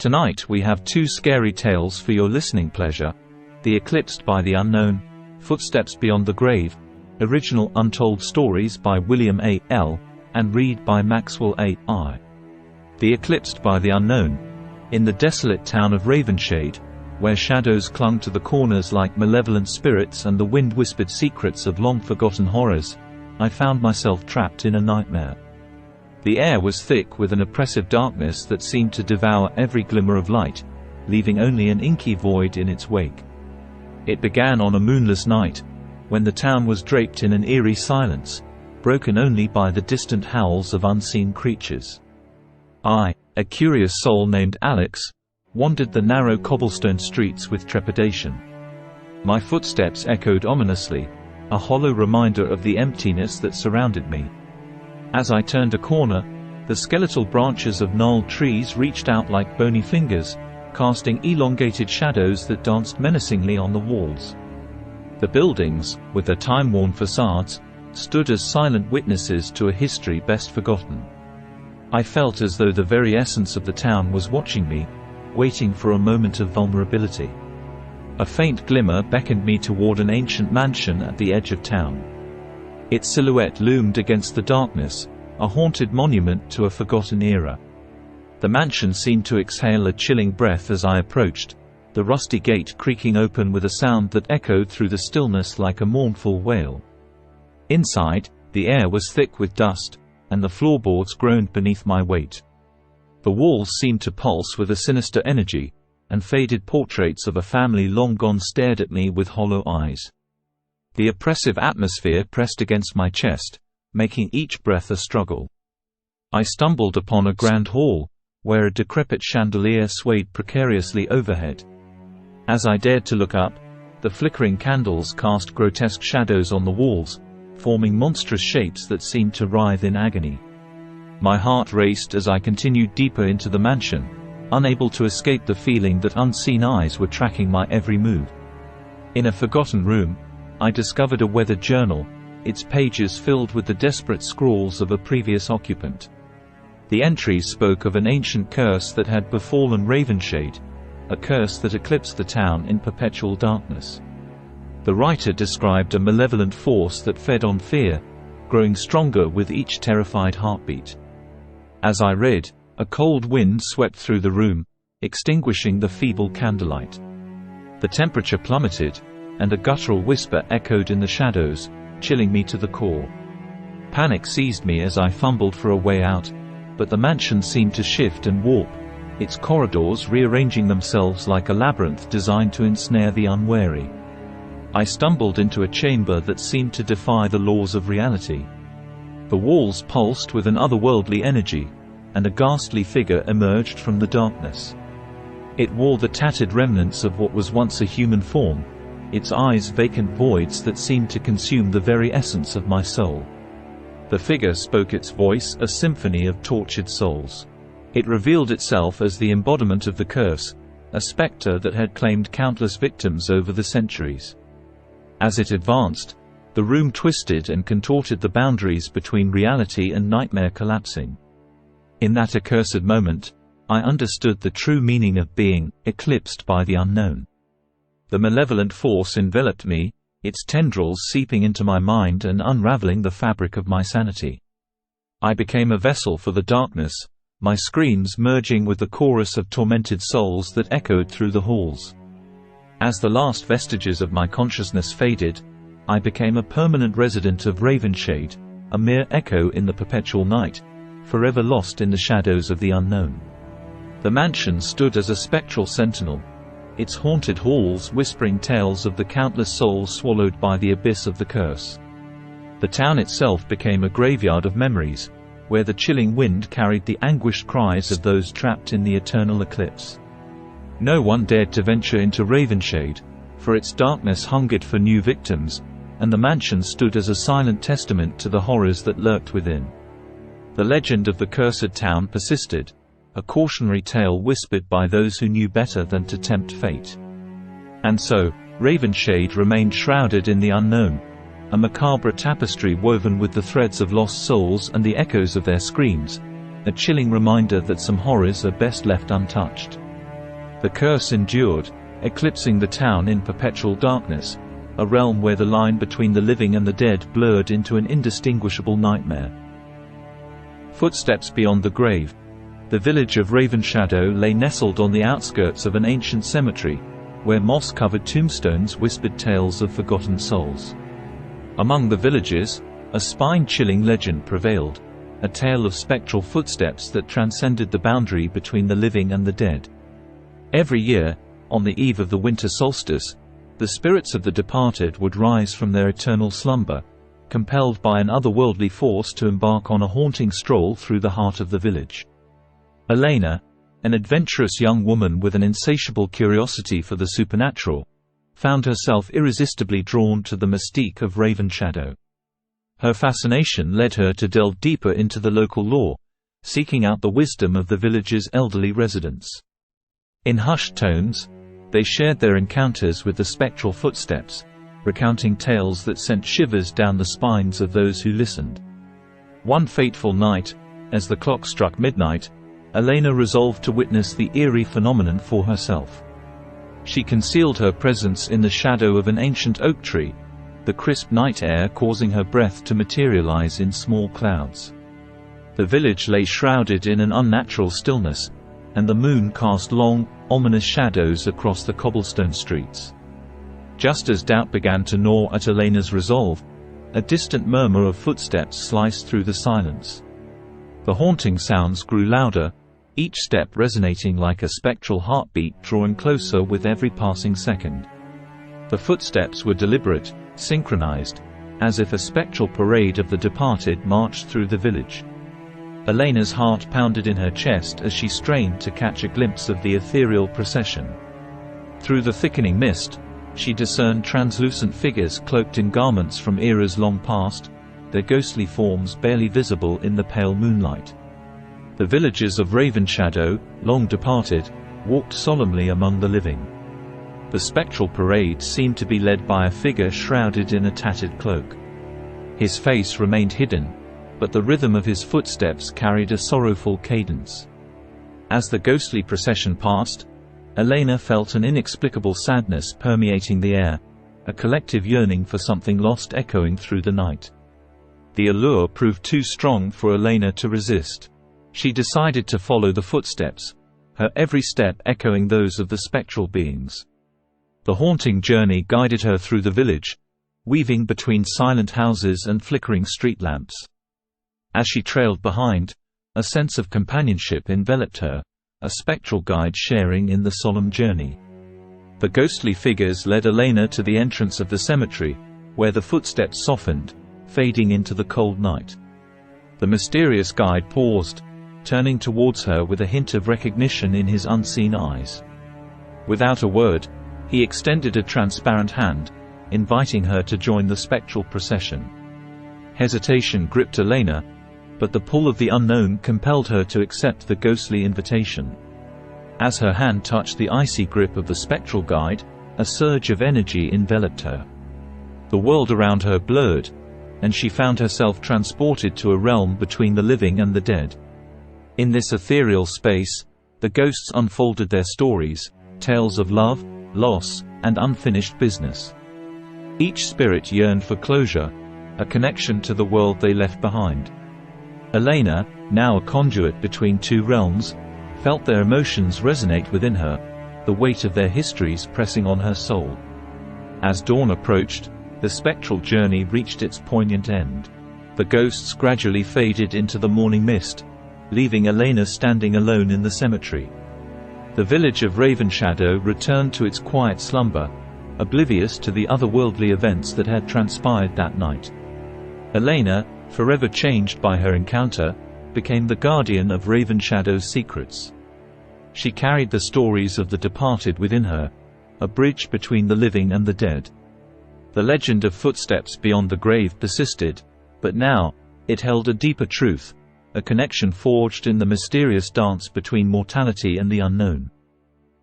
Tonight we have two scary tales for your listening pleasure: The Eclipsed by the Unknown, Footsteps Beyond the Grave, original untold stories by William A. L. and read by Maxwell A. I. The Eclipsed by the Unknown. In the desolate town of Ravenshade, where shadows clung to the corners like malevolent spirits and the wind whispered secrets of long-forgotten horrors, I found myself trapped in a nightmare. The air was thick with an oppressive darkness that seemed to devour every glimmer of light, leaving only an inky void in its wake. It began on a moonless night, when the town was draped in an eerie silence, broken only by the distant howls of unseen creatures. I, a curious soul named Alex, wandered the narrow cobblestone streets with trepidation. My footsteps echoed ominously, a hollow reminder of the emptiness that surrounded me. As I turned a corner, the skeletal branches of gnarled trees reached out like bony fingers, casting elongated shadows that danced menacingly on the walls. The buildings, with their time-worn facades, stood as silent witnesses to a history best forgotten. I felt as though the very essence of the town was watching me, waiting for a moment of vulnerability. A faint glimmer beckoned me toward an ancient mansion at the edge of town. Its silhouette loomed against the darkness, a haunted monument to a forgotten era. The mansion seemed to exhale a chilling breath as I approached, the rusty gate creaking open with a sound that echoed through the stillness like a mournful wail. Inside, the air was thick with dust, and the floorboards groaned beneath my weight. The walls seemed to pulse with a sinister energy, and faded portraits of a family long gone stared at me with hollow eyes. The oppressive atmosphere pressed against my chest, making each breath a struggle. I stumbled upon a grand hall, where a decrepit chandelier swayed precariously overhead. As I dared to look up, the flickering candles cast grotesque shadows on the walls, forming monstrous shapes that seemed to writhe in agony. My heart raced as I continued deeper into the mansion, unable to escape the feeling that unseen eyes were tracking my every move. In a forgotten room, I discovered a weathered journal, its pages filled with the desperate scrawls of a previous occupant. The entries spoke of an ancient curse that had befallen Ravenshade, a curse that eclipsed the town in perpetual darkness. The writer described a malevolent force that fed on fear, growing stronger with each terrified heartbeat. As I read, a cold wind swept through the room, extinguishing the feeble candlelight. The temperature plummeted, and a guttural whisper echoed in the shadows, chilling me to the core. Panic seized me as I fumbled for a way out, but the mansion seemed to shift and warp, its corridors rearranging themselves like a labyrinth designed to ensnare the unwary. I stumbled into a chamber that seemed to defy the laws of reality. The walls pulsed with an otherworldly energy, and a ghastly figure emerged from the darkness. It wore the tattered remnants of what was once a human form, its eyes vacant voids that seemed to consume the very essence of my soul. The figure spoke its voice, a symphony of tortured souls. It revealed itself as the embodiment of the curse, a specter that had claimed countless victims over the centuries. As it advanced, the room twisted and contorted, the boundaries between reality and nightmare collapsing. In that accursed moment, I understood the true meaning of being eclipsed by the unknown. The malevolent force enveloped me, its tendrils seeping into my mind and unraveling the fabric of my sanity. I became a vessel for the darkness, my screams merging with the chorus of tormented souls that echoed through the halls. As the last vestiges of my consciousness faded, I became a permanent resident of Ravenshade, a mere echo in the perpetual night, forever lost in the shadows of the unknown. The mansion stood as a spectral sentinel, its haunted halls whispering tales of the countless souls swallowed by the abyss of the curse. The town itself became a graveyard of memories, where the chilling wind carried the anguished cries of those trapped in the eternal eclipse. No one dared to venture into Ravenshade, for its darkness hungered for new victims, and the mansion stood as a silent testament to the horrors that lurked within. The legend of the cursed town persisted, a cautionary tale whispered by those who knew better than to tempt fate. And so, Ravenshade remained shrouded in the unknown, a macabre tapestry woven with the threads of lost souls and the echoes of their screams, a chilling reminder that some horrors are best left untouched. The curse endured, eclipsing the town in perpetual darkness, a realm where the line between the living and the dead blurred into an indistinguishable nightmare. Footsteps beyond the grave. The village of Ravenshadow lay nestled on the outskirts of an ancient cemetery, where moss-covered tombstones whispered tales of forgotten souls. Among the villagers, a spine-chilling legend prevailed, a tale of spectral footsteps that transcended the boundary between the living and the dead. Every year, on the eve of the winter solstice, the spirits of the departed would rise from their eternal slumber, compelled by an otherworldly force to embark on a haunting stroll through the heart of the village. Elena, an adventurous young woman with an insatiable curiosity for the supernatural, found herself irresistibly drawn to the mystique of Ravenshadow. Her fascination led her to delve deeper into the local lore, seeking out the wisdom of the village's elderly residents. In hushed tones, they shared their encounters with the spectral footsteps, recounting tales that sent shivers down the spines of those who listened. One fateful night, as the clock struck midnight, Elena resolved to witness the eerie phenomenon for herself. She concealed her presence in the shadow of an ancient oak tree, the crisp night air causing her breath to materialize in small clouds. The village lay shrouded in an unnatural stillness, and the moon cast long, ominous shadows across the cobblestone streets. Just as doubt began to gnaw at Elena's resolve, a distant murmur of footsteps sliced through the silence. The haunting sounds grew louder, each step resonating like a spectral heartbeat drawing closer with every passing second. The footsteps were deliberate, synchronized, as if a spectral parade of the departed marched through the village. Elena's heart pounded in her chest as she strained to catch a glimpse of the ethereal procession. Through the thickening mist, she discerned translucent figures cloaked in garments from eras long past, their ghostly forms barely visible in the pale moonlight. The villagers of Ravenshadow, long departed, walked solemnly among the living. The spectral parade seemed to be led by a figure shrouded in a tattered cloak. His face remained hidden, but the rhythm of his footsteps carried a sorrowful cadence. As the ghostly procession passed, Elena felt an inexplicable sadness permeating the air, a collective yearning for something lost echoing through the night. The allure proved too strong for Elena to resist. She decided to follow the footsteps, her every step echoing those of the spectral beings. The haunting journey guided her through the village, weaving between silent houses and flickering street lamps. As she trailed behind, a sense of companionship enveloped her, a spectral guide sharing in the solemn journey. The ghostly figures led Elena to the entrance of the cemetery, where the footsteps softened, fading into the cold night. The mysterious guide paused, turning towards her with a hint of recognition in his unseen eyes. Without a word, he extended a transparent hand, inviting her to join the spectral procession. Hesitation gripped Elena, but the pull of the unknown compelled her to accept the ghostly invitation. As her hand touched the icy grip of the spectral guide, a surge of energy enveloped her. The world around her blurred, and she found herself transported to a realm between the living and the dead. In this ethereal space, the ghosts unfolded their stories, tales of love, loss, and unfinished business. Each spirit yearned for closure, a connection to the world they left behind. Elena, now a conduit between two realms, felt their emotions resonate within her, the weight of their histories pressing on her soul. As dawn approached, the spectral journey reached its poignant end. The ghosts gradually faded into the morning mist, leaving Elena standing alone in the cemetery. The village of Ravenshadow returned to its quiet slumber, oblivious to the otherworldly events that had transpired that night. Elena, forever changed by her encounter, became the guardian of Ravenshadow's secrets. She carried the stories of the departed within her, a bridge between the living and the dead. The legend of footsteps beyond the grave persisted, but now, it held a deeper truth, a connection forged in the mysterious dance between mortality and the unknown.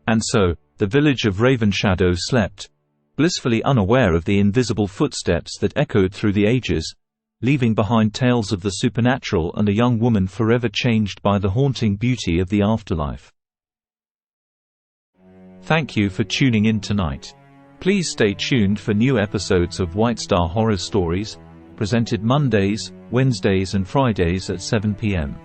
And so, the village of Ravenshadow slept, blissfully unaware of the invisible footsteps that echoed through the ages, leaving behind tales of the supernatural and a young woman forever changed by the haunting beauty of the afterlife. Thank you for tuning in tonight. Please stay tuned for new episodes of White Star Horror Stories, presented Mondays, Wednesdays and Fridays at 7 p.m.